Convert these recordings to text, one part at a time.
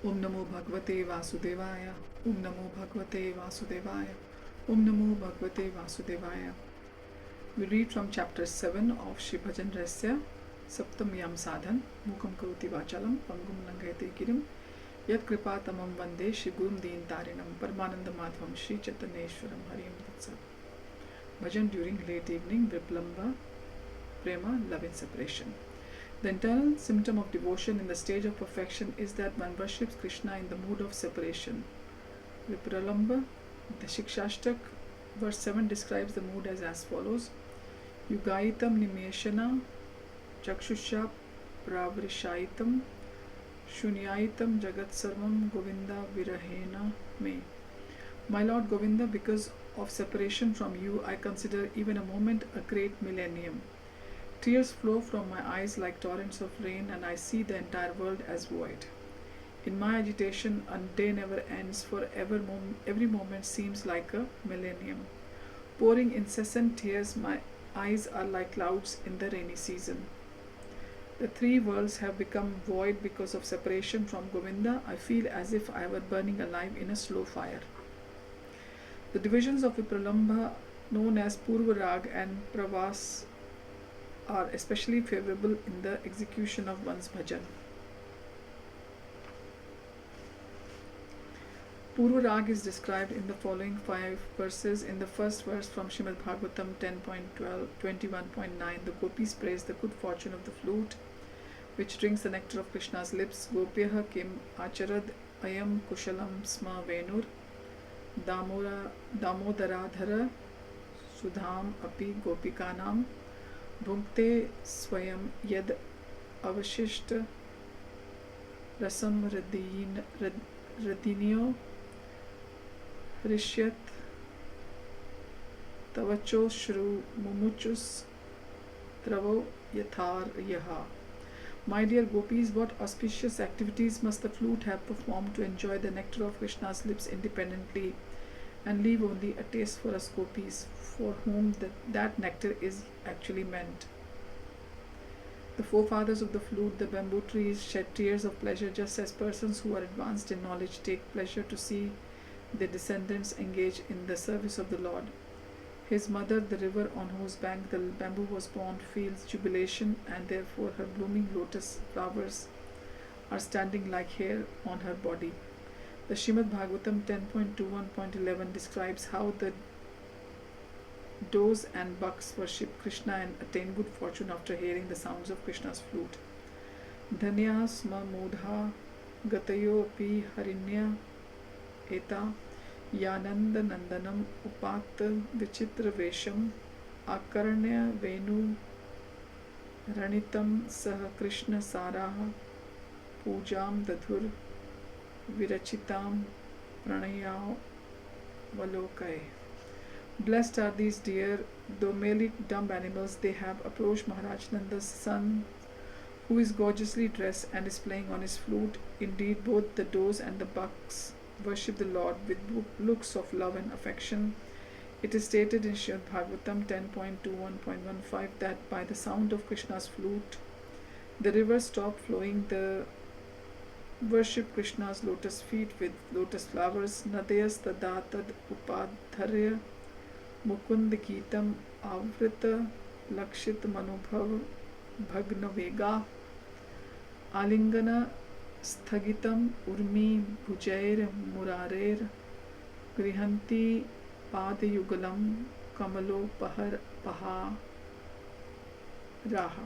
Om Namo Bhagavate Vasudevaya. Om Namo Bhagavate Vasudevaya. Om Namo Bhagavate Vasudevaya. We read from chapter 7 of Shri Bhajana Rahasaya, Saptam Yam Sadhan, Mukam Karoti Vachalam, Pangum Langayate Girim, Yat Kripa Tamam Vande, Shri Gurum Deen Tarinam, Paramananda Madhvam, Shri Chaitanyeshwaram, Hariyam Tatsat. Bhajan during late evening, Viplamba, Prema, love in separation. The internal symptom of devotion in the stage of perfection is that one worships Krishna in the mood of separation. Vipralamba, the Shikshashtak, verse 7 describes the mood as follows: Yugaitam nimeshana, chakshusha pravrishaitam, shunyaitam jagat sarvam Govinda virahena me. My Lord Govinda, because of separation from you, I consider even a moment a great millennium. Tears flow from my eyes like torrents of rain, and I see the entire world as void. In my agitation, a day never ends, for every moment seems like a millennium. Pouring incessant tears, my eyes are like clouds in the rainy season. The three worlds have become void because of separation from Govinda. I feel as if I were burning alive in a slow fire. The divisions of Vipralambha, known as Purva Rag and Pravas, are especially favorable in the execution of one's bhajan. Purva Rag is described in the following 5 verses. In the first verse from Srimad Bhagavatam 10.21.9, the gopis praise the good fortune of the flute, which drinks the nectar of Krishna's lips. Gopyaha kim acharad ayam kushalam sma venur damodaradhara sudham api gopikanam भुंक्ते स्वयं यद अवशिष्ट रसम रदिन्यो हृष्यत तवचो श्रु मुमुचुस त्रवो यथार यहा. My dear gopis, what auspicious activities must the flute have performed to enjoy the nectar of Krishna's lips independently and leave only a taste for us gopis, for whom that nectar is actually meant. The forefathers of the flute, the bamboo trees, shed tears of pleasure, just as persons who are advanced in knowledge take pleasure to see their descendants engage in the service of the Lord. His mother, the river on whose bank the bamboo was born, feels jubilation, and therefore her blooming lotus flowers are standing like hair on her body. The Srimad Bhagavatam 10.21.11 describes how the does and bucks worship Krishna and attain good fortune after hearing the sounds of Krishna's flute. Dhanya sma mudha gatayo pi harinya eta yananda nandanam upat vichitra vesham akarnya venu ranitam sah Krishna saraha pujam dadhur virachitam pranaya valokai. Blessed are these deer, though merely dumb animals, they have approached Maharaj Nanda's son, who is gorgeously dressed and is playing on his flute. Indeed, both the does and the bucks worship the Lord with looks of love and affection. It is stated in Srimad Bhagavatam 10.21.15 that by the sound of Krishna's flute, the rivers stop flowing. The worship Krishna's lotus feet with lotus flowers. Nadayas tadatad upadharya Mukund GITAM आवृत लक्षित मनोभव भग्न वेगा आलिंगन स्थगितम उर्मी भुजैर मुरारेर गृहंती पादयुगलम कमलोपहर पहा राहा.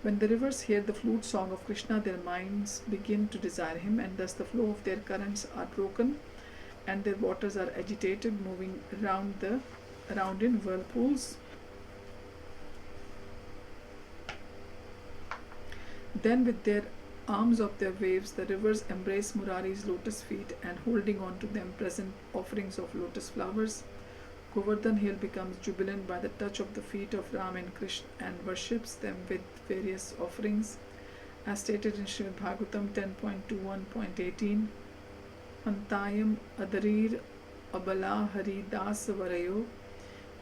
When the rivers hear the flute song of Krishna, their minds begin to desire him, and thus the flow of their currents are broken and their waters are agitated, moving around in whirlpools. Then with their arms of their waves, the rivers embrace Murari's lotus feet, and holding on to them present offerings of lotus flowers. Govardhan hill becomes jubilant by the touch of the feet of Ram and Krishna and worships them with various offerings, as stated in Srimad Bhagavatam 10.21.18. Antayam adarir abala hari das varayo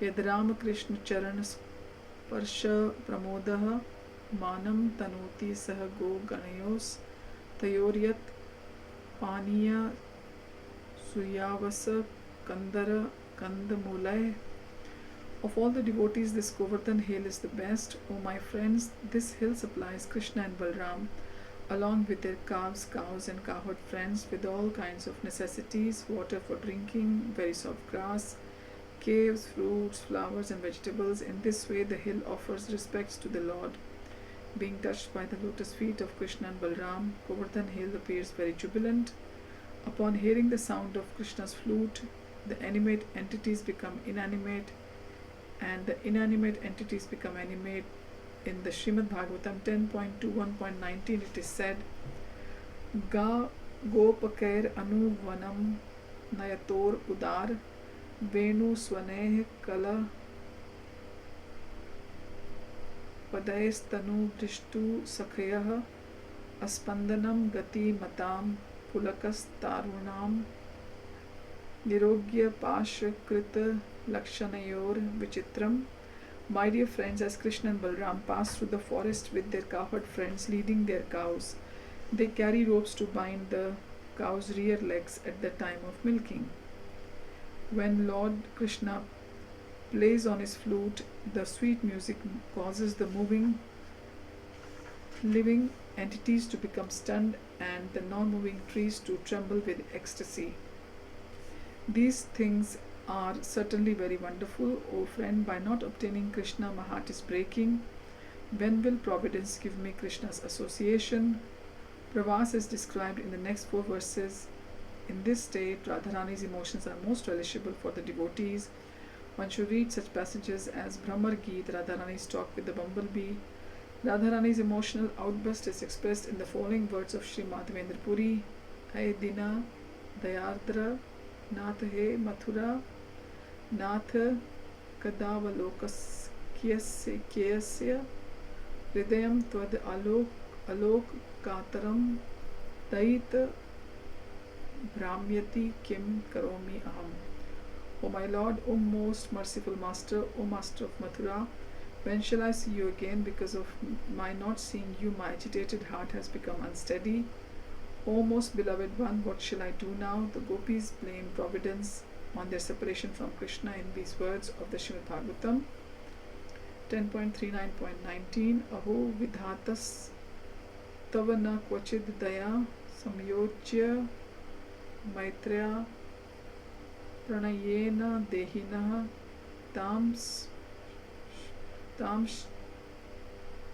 यद राम कृष्ण चरण स्पर्श प्रमोदः मानं तनोति सह गो गणयोस तयोर्यत Paniya Suyavasa Kandara Kandamulai. Of all the devotees, this Govardhan hill is the best. O my friends, this hill supplies Krishna and Balram, along with their calves, cows, and cowherd friends, with all kinds of necessities: water for drinking, very soft grass, caves, fruits, flowers, and vegetables. In this way, the hill offers respects to the Lord. Being touched by the lotus feet of Krishna and Balram, Govardhan hill appears very jubilant. Upon hearing the sound of Krishna's flute, the animate entities become inanimate, and the inanimate entities become animate. In the Srimad Bhagavatam 10.21.19, it is said, Ga Gopakair Anu Vanam Nayator Udar Venu Swaneh Kala Padaistanu Drishtu Sakhayah Aspandanam Gati Matam Pulakas Tarunam Nirogya Pasha Krita Lakshanayor Vichitram. My dear friends, as Krishna and Balram pass through the forest with their cowherd friends leading their cows, they carry ropes to bind the cows' rear legs at the time of milking. When Lord Krishna plays on his flute, the sweet music causes the moving, living entities to become stunned and the non-moving trees to tremble with ecstasy. These things are certainly very wonderful. O friend, by not obtaining Krishna, my heart is breaking. When will Providence give me Krishna's association? Pravas is described in the next 4 verses. In this state, Radharani's emotions are most relishable for the devotees. One should read such passages as Brahmar Geet, Radharani's talk with the bumblebee. Radharani's emotional outburst is expressed in the following words of Sri Madhavendra Puri: Ay Dina Dayardra Nath He Mathura Nath Kadavalokas Kyasya Hridayam Tvad Alok Kataram Dait Brahmyati Kim Karomi Aham. O my Lord, O most merciful Master, O Master of Mathura, when shall I see you again? Because of my not seeing you, my agitated heart has become unsteady. O most beloved one, what shall I do now? The gopis blame Providence on their separation from Krishna in these words of the Srimad Bhagavatam 10.39.19. Aho vidhatas tavana kvachid daya samyojya maitreya pranayena dehina tams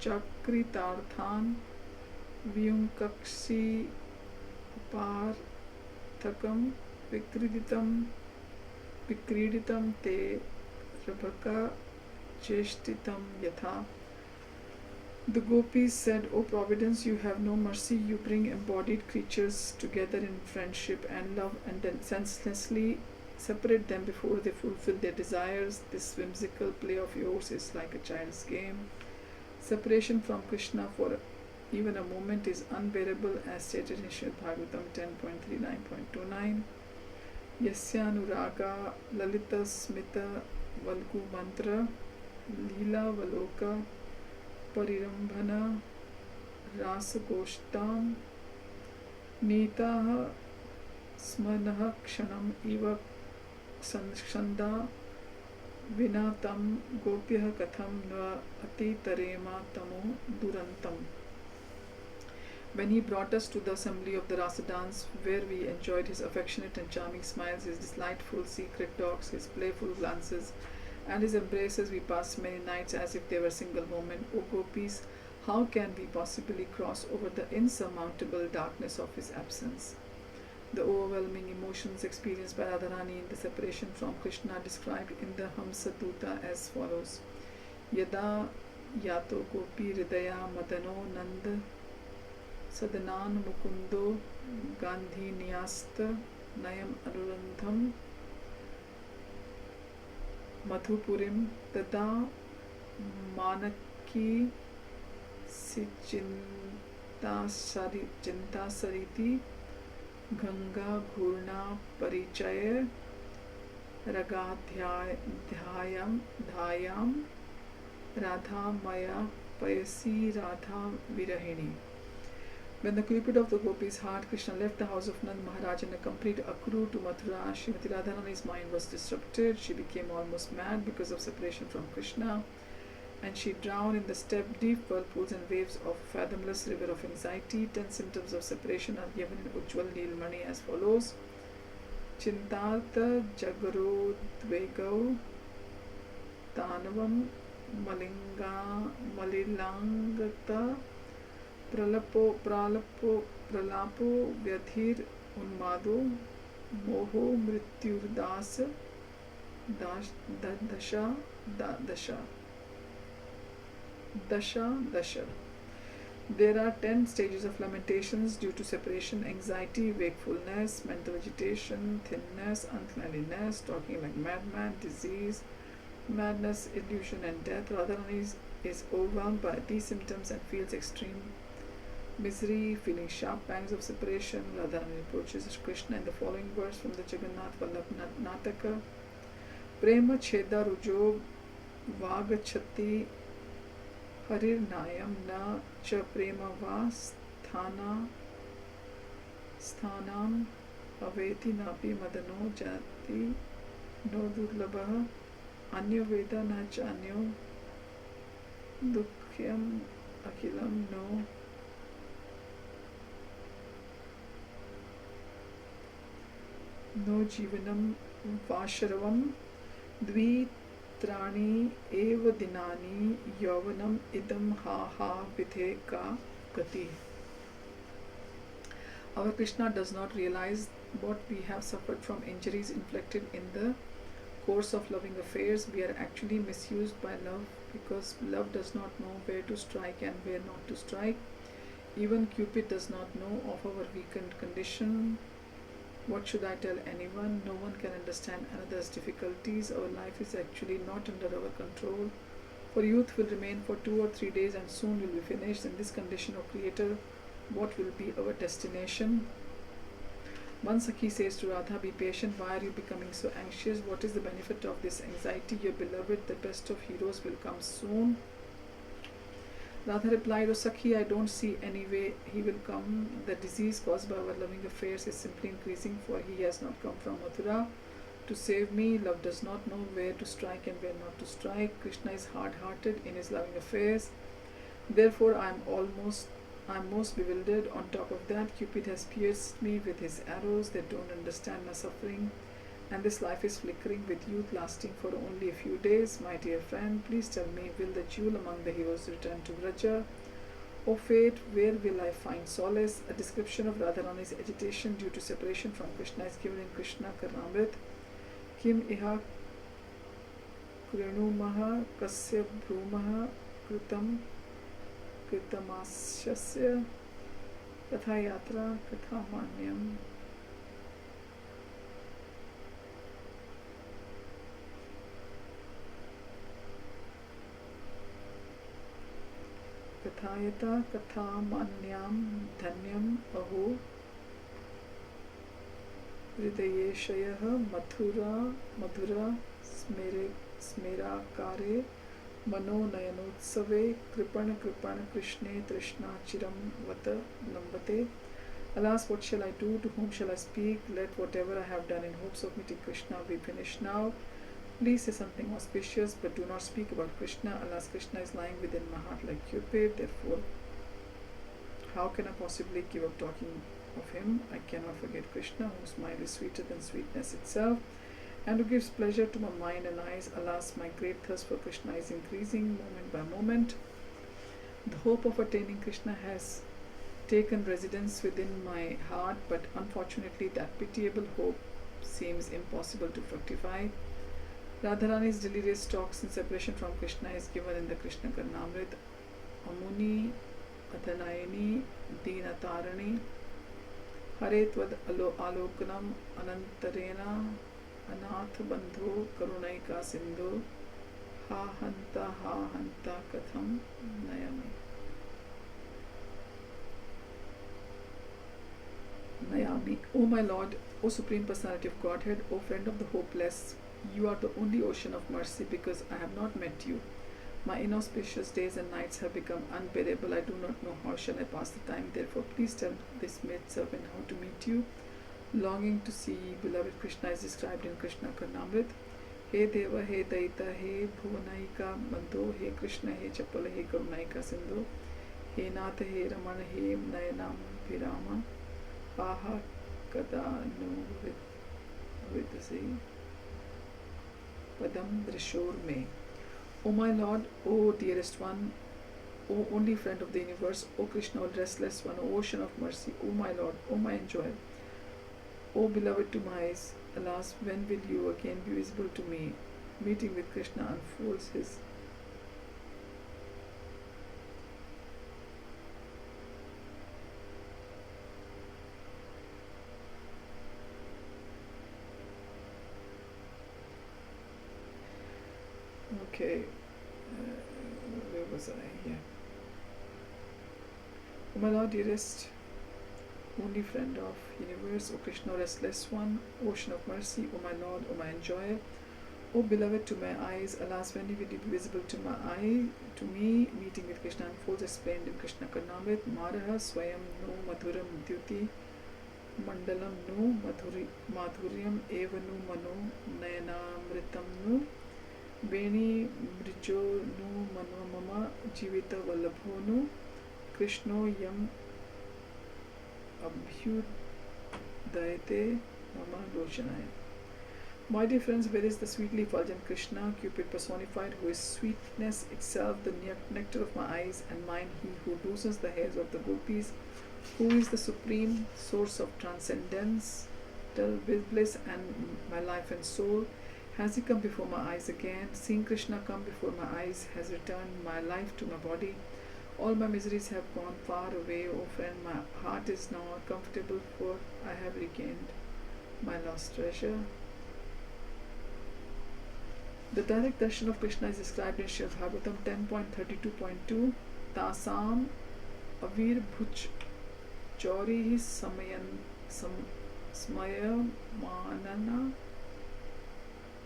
chakritarthan vyunkaksi parthakam vikriditam te rabhaka cheshtitam yatha. The gopis said, O Providence, you have no mercy. You bring embodied creatures together in friendship and love and then senselessly separate them before they fulfill their desires. This whimsical play of yours is like a child's game. Separation from Krishna for even a moment is unbearable, as stated in Srimad Bhagavatam 10.39.29. Yasyanuraga lalita smita valgu mantra lila valoka parirambhana rasagoshtam nitaha smanaha kshanam iva sanshanda vinatam gopyah katham na atitarema tamo durantam. When he brought us to the assembly of the Rasa dance, where we enjoyed his affectionate and charming smiles, his delightful secret talks, his playful glances, and his embraces, we passed many nights as if they were single moment. O gopis, how can we possibly cross over the insurmountable darkness of his absence? The overwhelming emotions experienced by Radharani in the separation from Krishna are described in the Hamsa Duta as follows: Yada yato gopi hridaya madano nand Sadanan Mukundo Gandhi Niyasta Nayam Anurandham Madhupurim Tada Manaki Sichinta Sariti Ganga Ghurna Parichaya Ragadhyayam Dhayam Radha Maya Payasi Radha Virahini. When the Cupid of the gopis' heart, Krishna left the house of Nand Maharaj and accompanied Akru to Mathura, Srimati Radharani's mind was disrupted. She became almost mad because of separation from Krishna, and she drowned in the deep whirlpools and waves of a fathomless river of anxiety. 10 symptoms of separation are given in Ujjwal Neelmani as follows: Chintartha Jagarodvegau Tanavam Malilangata Pralapo Vyadhir Unmado Moho Mrityurdas Dasha. There are 10 stages of lamentations due to separation: anxiety, wakefulness, mental agitation, thinness, uncleanliness, talking like madman, disease, madness, illusion, and death. Radharani is overwhelmed by these symptoms and feels extreme misery, feeling sharp pangs of separation. Radharani approaches Krishna in the following verse from the Jagannath Vallabh Nataka: Prema Cheda Rujo Vagachati Harir Nayam Na Cha Prema Va Sthanam Aveti Napi Madano Jati No Durlabha Anyo Veda Na Cha Anyo Dukhyam Akilam No Jivanam Vasharavam Dvi Trani Eva Dinani Yavanam Idam Ha Vithe Ka Gati. Our Krishna does not realize what we have suffered from injuries inflicted in the course of loving affairs. We are actually misused by love because love does not know where to strike and where not to strike. Even Cupid does not know of our weakened condition. What should I tell anyone? No one can understand another's difficulties. Our life is actually not under our control. For youth will remain for 2 or 3 days and soon will be finished. In this condition, O Creator, what will be our destination? One Sakhi says to Radha, be patient. Why are you becoming so anxious? What is the benefit of this anxiety? Your beloved, the best of heroes, will come soon. Radha replied, O Sakhi, I don't see any way he will come. The disease caused by our loving affairs is simply increasing, for he has not come from Mathura to save me. Love does not know where to strike and where not to strike. Krishna is hard-hearted in his loving affairs. Therefore, I am most bewildered. On top of that, Cupid has pierced me with his arrows. They don't understand my suffering, and this life is flickering with youth lasting for only a few days. My dear friend, please tell me, will the jewel among the heroes return to Vraja? O fate, where will I find solace? A description of Radharani's agitation due to separation from Krishna is given in Krishna Karnamrit. Kim iha krinumaha kasya bhrumaha kritamasya katha yatra katha manyam. Kathayata kathamanyam dhanyam aho hridayeshayah madhura smerakare mano nayanotsave kripan krishne trishna chiram vata lambate. Alas, what shall I do? To whom shall I speak? Let whatever I have done in hopes of meeting Krishna be finished now. Please say something auspicious, but do not speak about Krishna. Alas, Krishna is lying within my heart like Cupid. Therefore, how can I possibly give up talking of him? I cannot forget Krishna, whose smile is sweeter than sweetness itself, and who gives pleasure to my mind and eyes. Alas, my great thirst for Krishna is increasing moment by moment. The hope of attaining Krishna has taken residence within my heart, but unfortunately that pitiable hope seems impossible to fructify. Radharani's delirious talks in separation from Krishna is given in the Krishna Karnamrit. Amuni Athanayani Dinatarani Haretvad Alokanam Anantarena Anath Bandho Karunaika Sindhu Ha Hanta Katham Nayami. O my Lord, O Supreme Personality of Godhead, O friend of the hopeless, you are the only ocean of mercy. Because I have not met you, My inauspicious days and nights have become unbearable. I do not know how shall I pass the time. Therefore, please tell this maid servant how to meet you. Longing to see beloved Krishna is described in Krishna Karnamrit. He Deva, He Daita, He Bhuvanaika Bandho, He Krishna, He Chapala, He Karunaika Sindhu, He Natha, He Ramana, He Nayanam Virama, Paha Kada no Vidasi Padam Drishor Me. O my Lord, O dearest one, O only friend of the universe, O Krishna, O restless one, O ocean of mercy, O my Lord, O my enjoyer, O beloved to my eyes, alas, when will you again be visible to me? Meeting with Krishna unfolds his okay, where was I? Here. O my Lord, dearest, only friend of universe, O Krishna, restless one, ocean of mercy, O my Lord, O my enjoyer, O beloved to my eyes, alas, when will you be visible to my eye, to me, meeting with Krishna unfolds explained in Krishna Karnamrit, Maraha Swayam no Madhuram Dyuti Mandalam no Madhuryam Eva no Mano Nayanamritam no Veni Mrijo no Mano Mama Jivita Vallabho no Krishno Yam Abhyudayate Mama Lochanaya. My dear friends, where is the sweetly effulgent Krishna, Cupid personified, who is sweetness itself, the nectar of my eyes and mind, he who loosens the hairs of the gopis, who is the supreme source of transcendence, bliss and my life and soul? Has he come before my eyes again? Seeing Krishna come before my eyes has returned my life to my body. All my miseries have gone far away, O friend. My heart is now comfortable, for I have regained my lost treasure. The direct darshan of Krishna is described in Srimad Bhagavatam 10.32.2. Tasam avir bhuj chauri smaya manana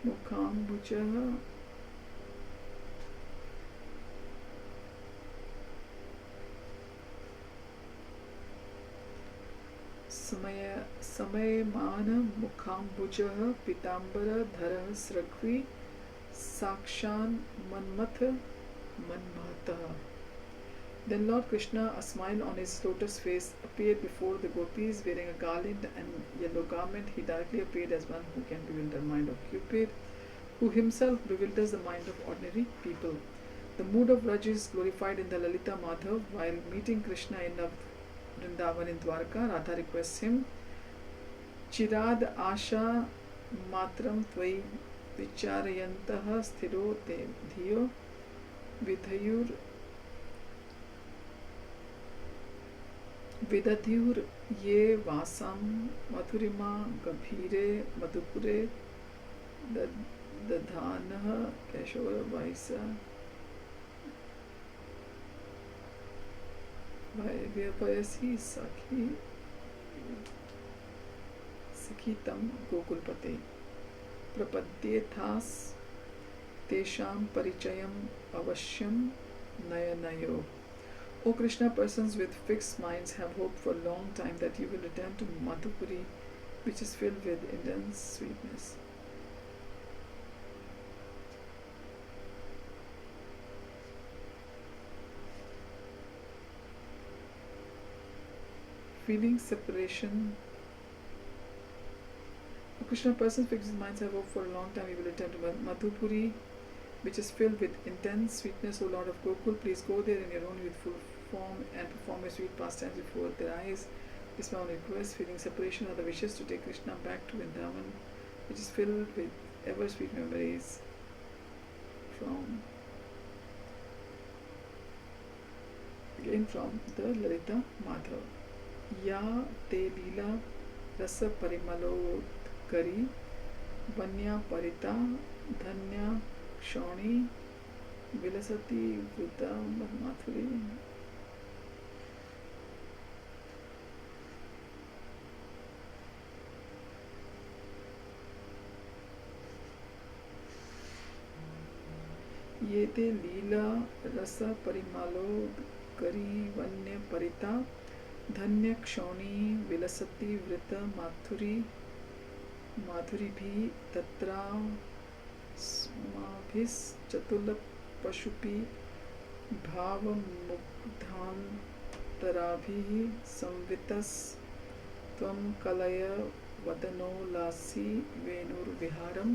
mukham bhujah समयमान मुखाम्बुजः पीताम्बरधरः स्रग्वी साक्षान् Manmath manmatah. Then Lord Krishna, a smile on his lotus face, appeared before the gopis wearing a garland and yellow garment. He directly appeared as one who can bewilder the mind of Cupid, who himself bewilders the mind of ordinary people. The mood of Raj is glorified in the Lalita Madhav. While meeting Krishna in Vrindavan in Dwarka, Radha requests him, Chirad Asha Matram Tvai Vicharayantaha Sthiro Dhiyo Vidhayur Vidatyur Ye Vasam Madhurima Gabhire Madhupure Dadhanaha Keshora Vaisa Vyapayasi Sakhitam Gokulpate Prapadyethas Tesham Parichayam Avashyam Nayanayo. O Krishna, persons with fixed minds have hoped for a long time that you will return to Madhupuri, which is filled with intense sweetness. Feeling separation. O Krishna, persons with fixed minds have hoped for a long time you will return to Madhupuri, which is filled with intense sweetness. O Lord of Gokul, please go there in your own youthful form and perform a sweet pastime before their eyes. This my only request. Feeling separation are the wishes to take Krishna back to Vrindavan, which is filled with ever sweet memories from the Lalita Madhav. Ya te lila rasa parimalo kari vanya parita dhanya kshoni vilasati vruta mathuri. Yete Leela Rasa Parimalo Garivanya Parita Dhanya Kshoni Vilasati Vrita Madhuri Bhi Tatra Smabhis Chatula Pashupi Bhava Mugdhan Tarabhi Samvitas Tvam Kalaya Vadano Lasi Venur Viharam.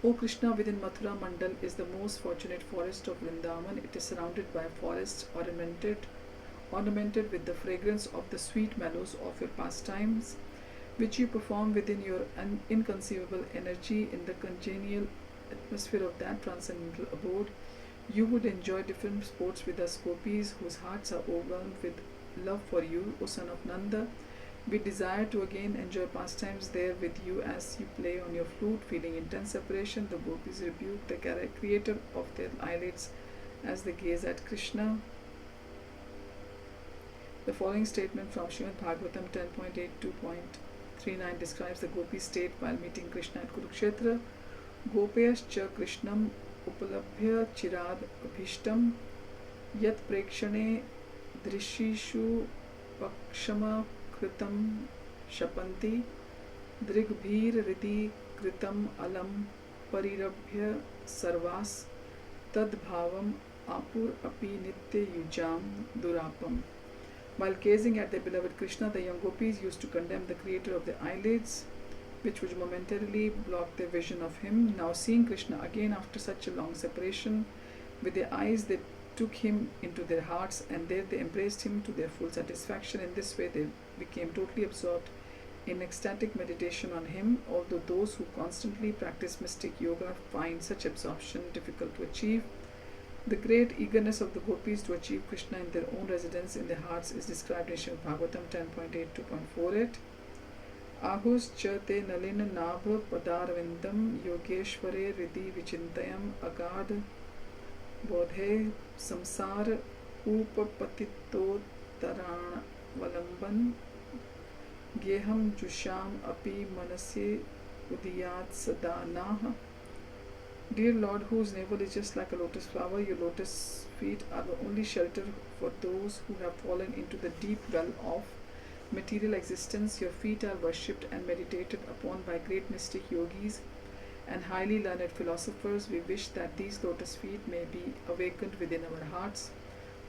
O Krishna, within Mathura Mandal is the most fortunate forest of Vrindavan. It is surrounded by forests ornamented with the fragrance of the sweet mellows of your pastimes, which you perform within your inconceivable energy in the congenial atmosphere of that transcendental abode. You would enjoy different sports with us gopis, whose hearts are overwhelmed with love for you, O son of Nanda. We desire to again enjoy pastimes there with you as you play on your flute, feeling intense separation. The gopis rebuke the creator of their eyelids as they gaze at Krishna. The following statement from Srimad Bhagavatam 10.82.39 describes the gopi's state while meeting Krishna at Kurukshetra. Gopayascha Krishnam upalabhya chirad abhishtam yat prekshane drishishu pakshama kritam shapanti drigbhir riti kritam alam parirabhya sarvas tadbhavam apur api nitya yujam durapam. While gazing at their beloved Krishna, the young gopis used to condemn the creator of the eyelids, which would momentarily block their vision of him. Now seeing Krishna again after such a long separation, with their eyes they took him into their hearts, and there they embraced him to their full satisfaction. In this way they became totally absorbed in ecstatic meditation on him, although those who constantly practice mystic yoga find such absorption difficult to achieve. The great eagerness of the gopis to achieve Krishna in their own residence in their hearts is described in Srimad Bhagavatam 10.82.48. Ahus cha te nalina nabha padarvindam yogeshware ridi vichintayam agad bodhe samsar upapatito taran valamban geham jusham api manase udiyat sadanaha. Dear Lord, whose navel is just like a lotus flower, your lotus feet are the only shelter for those who have fallen into the deep well of material existence. Your feet are worshipped and meditated upon by great mystic yogis and highly learned philosophers. We wish that these lotus feet may be awakened within our hearts.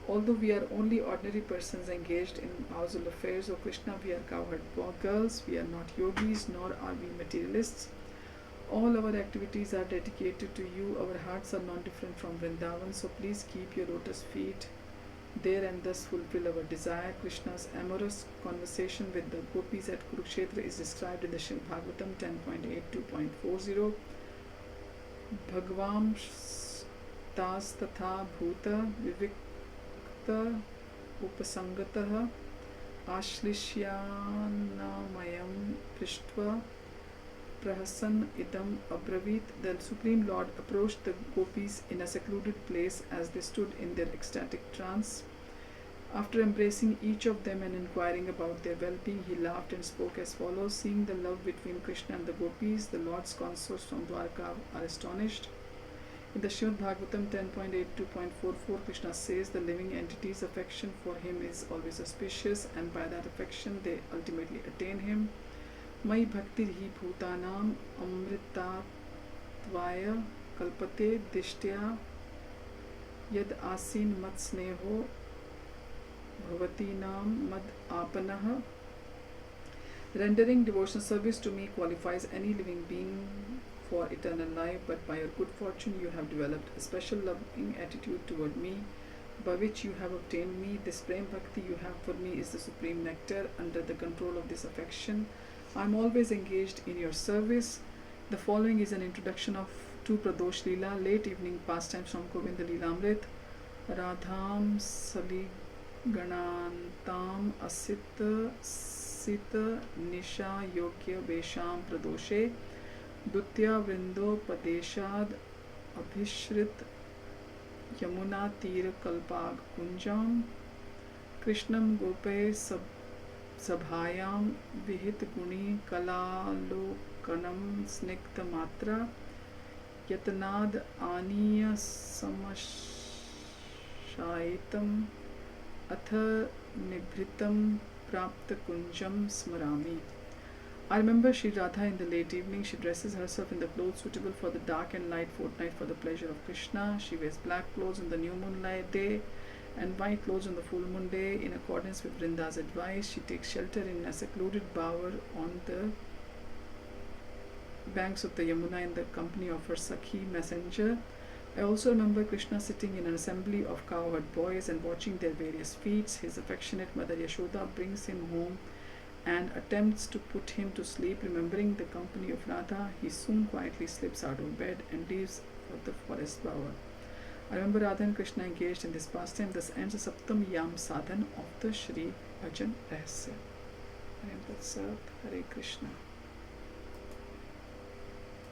Although we are only ordinary persons engaged in household affairs, O Krishna, we are cowherd girls, we are not yogis, nor are we materialists. All our activities are dedicated to you. Our hearts are not different from Vrindavan, so please keep your lotus feet there and thus fulfill our desire. Krishna's amorous conversation with the gopis at Kurukshetra is described in the Srimad Bhagavatam 10.82.40. Bhagvam tas tatha bhuta vivikta upasangatah ashlishyannamayam prishtva Prahasan idam abravit. The Supreme Lord approached the gopis in a secluded place as they stood in their ecstatic trance. After embracing each of them and inquiring about their well-being, he laughed and spoke as follows. Seeing the love between Krishna and the gopis, the Lord's consorts from Dwarka are astonished. In the Srimad Bhagavatam 10.82.44, Krishna says the living entity's affection for him is always auspicious, and by that affection they ultimately attain him. Mai bhakti hi bhutanam amritatvaya kalpate dishtya yad asin mat sneho bhavatinam mad apanah. Rendering devotional service to me qualifies any living being for eternal life, but by your good fortune you have developed a special loving attitude toward me, by which you have obtained me. This prem bhakti you have for me is the supreme nectar. Under the control of this affection, I am always engaged in your service. The following is an introduction to Pradosh Leela, late evening pastimes from Govinda Leelamrit. Radham Saliganantam Asita Sita Nisha Yogya Vesham Pradoshe Dutya Vrindo Padeshad Abhishrit Yamuna Tir Kalpag Kunjam Krishnam Gope Sabhayam Vihit Guni Kalalokanam Snikta Matra Yatanad Aniya Samashaitam Atha Nibhritam Prapta Kunjam Smarami. I remember Sri Radha in the late evening. She dresses herself in the clothes suitable for the dark and light fortnight for the pleasure of Krishna. She wears black clothes on the new moonlight day and white clothes on the full moon day. In accordance with Vrinda's advice, she takes shelter in a secluded bower on the banks of the Yamuna in the company of her Sakhi messenger. I also remember Krishna sitting in an assembly of cowherd boys and watching their various feats. His affectionate mother Yashoda brings him home and attempts to put him to sleep. Remembering the company of Radha, he soon quietly slips out of bed and leaves for the forest bower. I remember Radha and Krishna engaged in this pastime. Thus ends the Saptam Yam Sadhan of the Shri Bhajana Rahasaya. Hare Krishna.